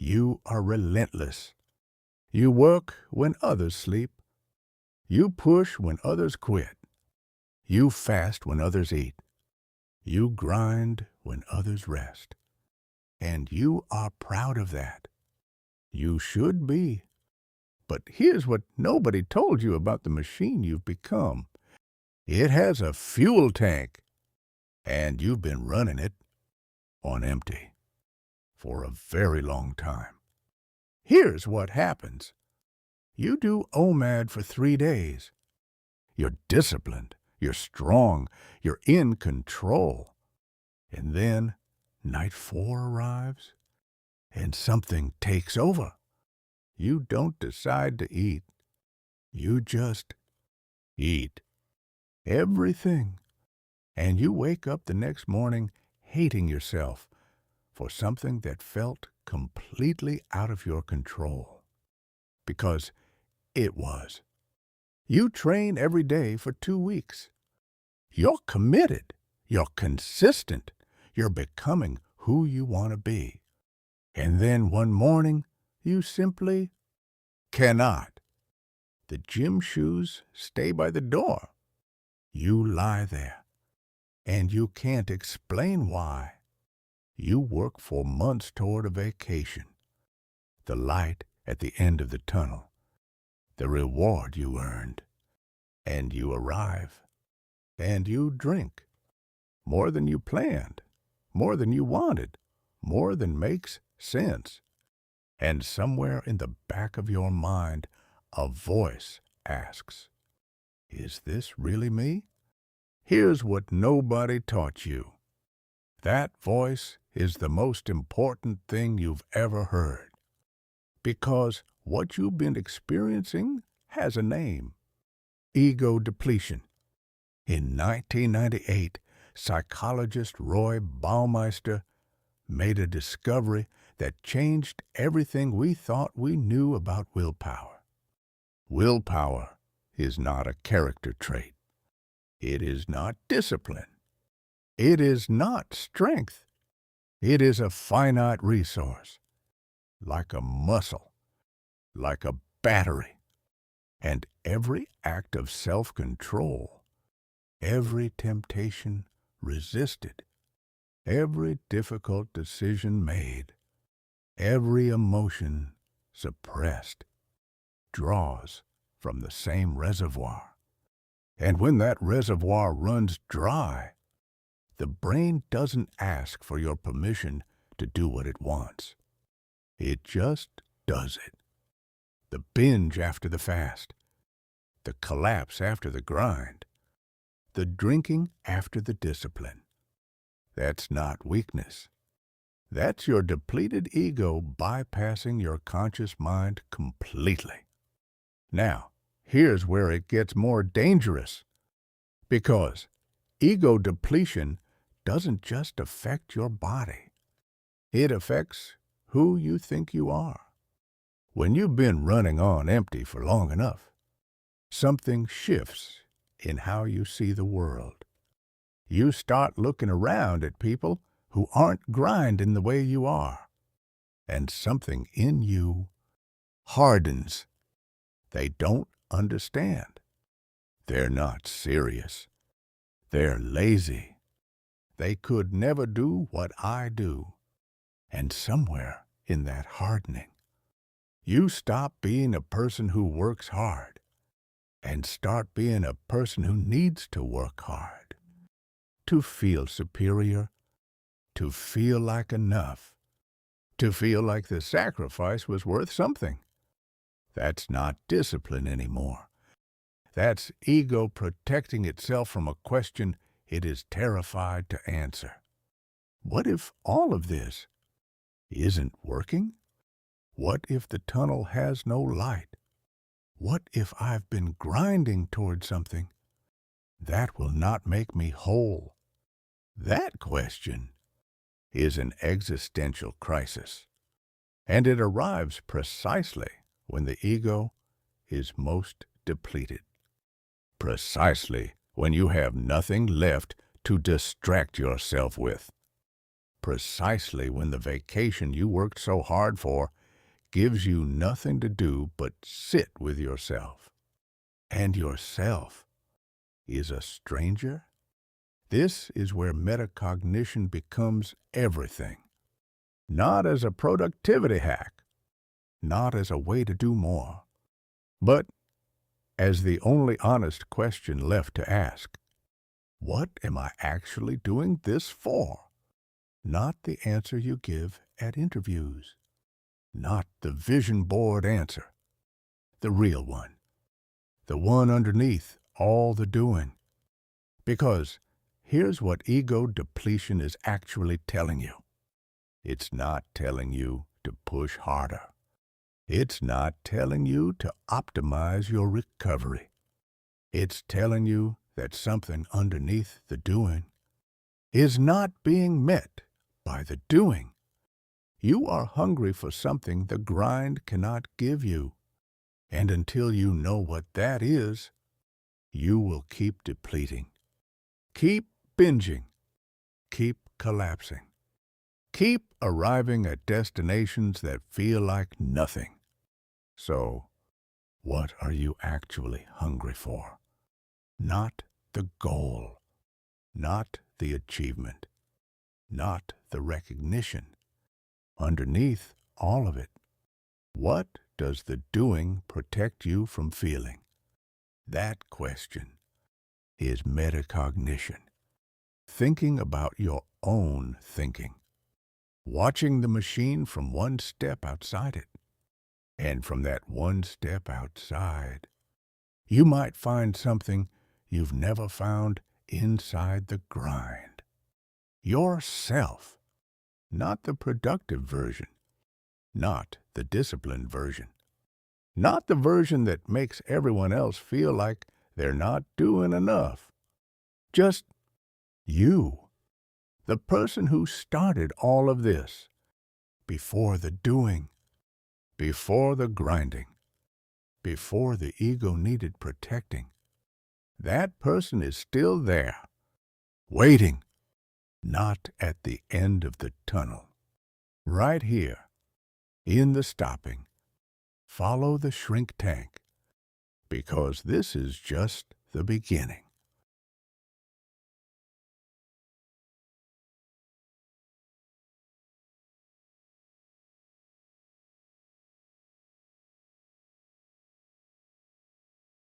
You are relentless. You work when others sleep. You push when others quit. You fast when others eat. You grind when others rest. And you are proud of that. You should be. But here's what nobody told you about the machine you've become. It has a fuel tank, and you've been running it on empty for a very long time. Here's what happens. You do OMAD for 3 days. You're disciplined, you're strong, you're in control. And then night 4 arrives, and something takes over. You don't decide to eat. You just eat everything. And you wake up the next morning hating yourself for something that felt completely out of your control. Because it was. You train every day for 2 weeks. You're committed. You're consistent. You're becoming who you want to be. And then one morning, you simply cannot. The gym shoes stay by the door. You lie there, and you can't explain why. You work for months toward a vacation, the light at the end of the tunnel, the reward you earned, and you arrive, and you drink, more than you planned, more than you wanted, more than makes sense. And somewhere in the back of your mind, a voice asks, "Is this really me?" Here's what nobody taught you. That voice is the most important thing you've ever heard. Because what you've been experiencing has a name. Ego depletion. In 1998, psychologist Roy Baumeister made a discovery that changed everything we thought we knew about willpower. Willpower is not a character trait. It is not discipline. It is not strength. It is a finite resource, like a muscle, like a battery. And every act of self-control, every temptation resisted, every difficult decision made, every emotion suppressed, draws from the same reservoir. And when that reservoir runs dry, the brain doesn't ask for your permission to do what it wants. It just does it. The binge after the fast, the collapse after the grind, the drinking after the discipline. That's not weakness. That's your depleted ego bypassing your conscious mind completely. Now, here's where it gets more dangerous. Because ego depletion doesn't just affect your body. It affects who you think you are. When you've been running on empty for long enough, something shifts in how you see the world. You start looking around at people who aren't grinding the way you are. And something in you hardens. They don't understand. They're not serious. They're lazy. They could never do what I do. And somewhere in that hardening, you stop being a person who works hard and start being a person who needs to work hard, to feel superior, to feel like enough, to feel like the sacrifice was worth something. That's not discipline anymore. That's ego protecting itself from a question it is terrified to answer. What if all of this isn't working? What if the tunnel has no light? What if I've been grinding toward something that will not make me whole? That question is an existential crisis, and it arrives precisely when the ego is most depleted. Precisely when you have nothing left to distract yourself with. precisely when the vacation you worked so hard for gives you nothing to do but sit with yourself. And yourself is a stranger? This is where metacognition becomes everything. Not as a productivity hack, not as a way to do more, but as the only honest question left to ask. What am I actually doing this for? Not the answer you give at interviews. Not the vision board answer. The real one. The one underneath all the doing. Because here's what ego depletion is actually telling you. It's not telling you to push harder. It's not telling you to optimize your recovery. It's telling you that something underneath the doing is not being met by the doing. You are hungry for something the grind cannot give you. And until you know what that is, you will keep depleting. Keep binging. Keep collapsing. Keep arriving at destinations that feel like nothing. So, what are you actually hungry for? Not the goal. Not the achievement. Not the recognition. Underneath all of it, what does the doing protect you from feeling? That question is metacognition. Thinking about your own thinking. Watching the machine from one step outside it. And from that one step outside, you might find something you've never found inside the grind. Yourself. Not the productive version. Not the disciplined version. Not the version that makes everyone else feel like they're not doing enough. Just you. The person who started all of this. Before the doing. Before the grinding. Before the ego needed protecting. That person is still there. Waiting. Not at the end of the tunnel. Right here. In the stopping. Follow the shrink tank. Because this is just the beginning.